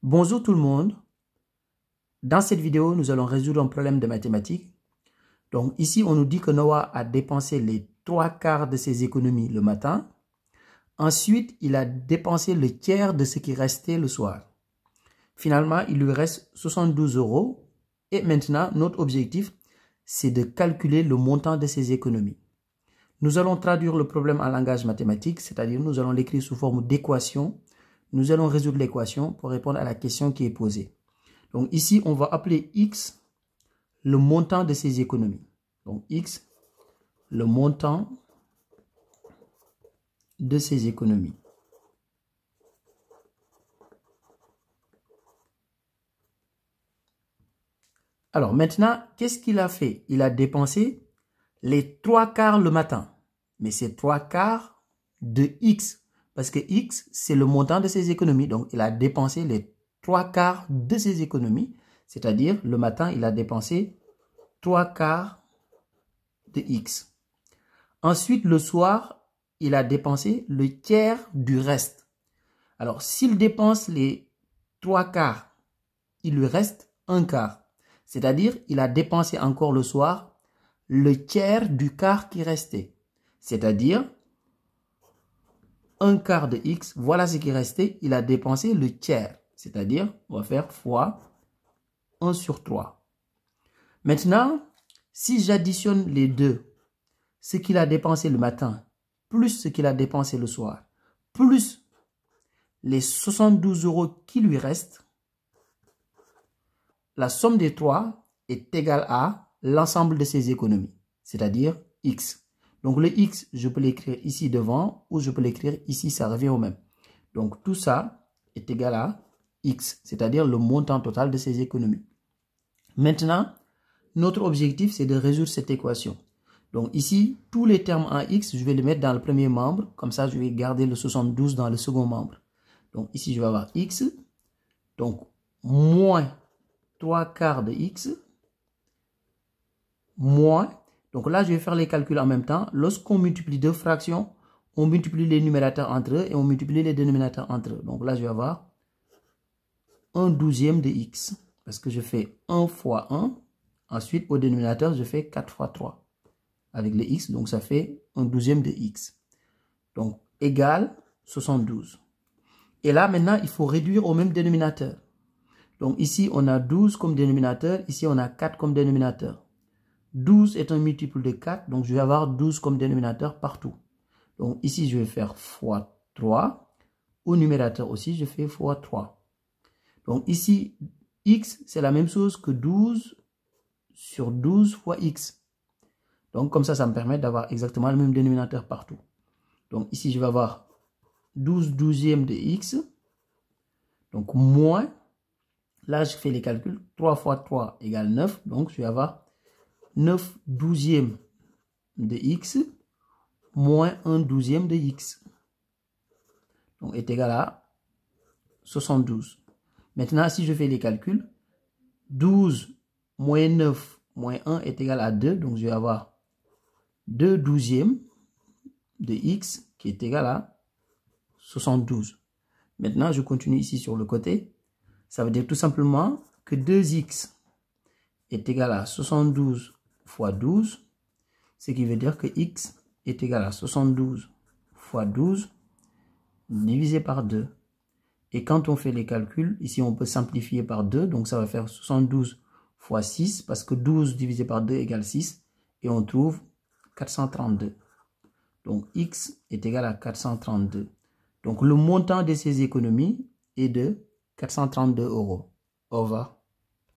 Bonjour tout le monde. Dans cette vidéo, nous allons résoudre un problème de mathématiques. Donc ici, on nous dit que Noah a dépensé les 3/4 de ses économies le matin. Ensuite, il a dépensé le tiers de ce qui restait le soir. Finalement, il lui reste 72 €. Et maintenant, notre objectif, c'est de calculer le montant de ses économies. Nous allons traduire le problème en langage mathématique, c'est-à-dire nous allons l'écrire sous forme d'équation. Nous allons résoudre l'équation pour répondre à la question qui est posée. Donc ici, on va appeler X le montant de ses économies. Donc X, le montant de ses économies. Alors maintenant, qu'est-ce qu'il a fait? Il a dépensé les 3/4 le matin. Mais c'est 3/4 de X. Parce que X, c'est le montant de ses économies. Donc il a dépensé les 3/4 de ses économies. C'est-à-dire, le matin, il a dépensé 3/4 de X. Ensuite, le soir, il a dépensé le tiers du reste. Alors, s'il dépense les 3/4, il lui reste 1/4. C'est-à-dire, il a dépensé encore le soir le tiers du quart qui restait. C'est-à-dire, 1/4 de X, voilà ce qui restait, il a dépensé le tiers. C'est-à-dire, on va faire fois 1 sur 3. Maintenant, si j'additionne les deux, ce qu'il a dépensé le matin, plus ce qu'il a dépensé le soir, plus les 72 € qui lui restent, la somme des trois est égale à l'ensemble de ses économies, c'est-à-dire X. Donc le X, je peux l'écrire ici devant ou je peux l'écrire ici, ça revient au même. Donc tout ça est égal à X, c'est-à-dire le montant total de ses économies. Maintenant, notre objectif, c'est de résoudre cette équation. Donc ici, tous les termes en X, je vais les mettre dans le premier membre. Comme ça, je vais garder le 72 dans le second membre. Donc ici, je vais avoir X. Donc, moins 3/4 de X. Moins. Donc là, je vais faire les calculs en même temps. Lorsqu'on multiplie deux fractions, on multiplie les numérateurs entre eux et on multiplie les dénominateurs entre eux. Donc là, je vais avoir 1/12 de X. Parce que je fais 1 fois 1. Ensuite, au dénominateur, je fais 4 fois 3. Avec les X, donc ça fait 1/12 de X. Donc, égale 72. Et là, maintenant, il faut réduire au même dénominateur. Donc ici, on a 12 comme dénominateur. Ici, on a 4 comme dénominateur. 12 est un multiple de 4. Donc, je vais avoir 12 comme dénominateur partout. Donc ici, je vais faire fois 3. Au numérateur aussi, je fais fois 3. Donc ici, X, c'est la même chose que 12 sur 12 fois X. Donc comme ça me permet d'avoir exactement le même dénominateur partout. Donc ici, je vais avoir 12/12 de X. Donc moins, là je fais les calculs, 3 fois 3 égale 9. Donc je vais avoir 9/12 de X moins 1/12 de X. Donc est égal à 72. Maintenant, si je fais les calculs, 12 moins 9 moins 1 est égal à 2. Donc je vais avoir 2/12 de X qui est égal à 72. Maintenant, je continue ici sur le côté. Ça veut dire tout simplement que 2X est égal à 72 fois 12. Ce qui veut dire que X est égal à 72 fois 12 divisé par 2. Et quand on fait les calculs, ici on peut simplifier par 2. Donc ça va faire 72 fois 6 parce que 12 divisé par 2 égale 6. Et on trouve 432. Donc X est égal à 432. Donc le montant de ces économies est de 432 €. Au revoir.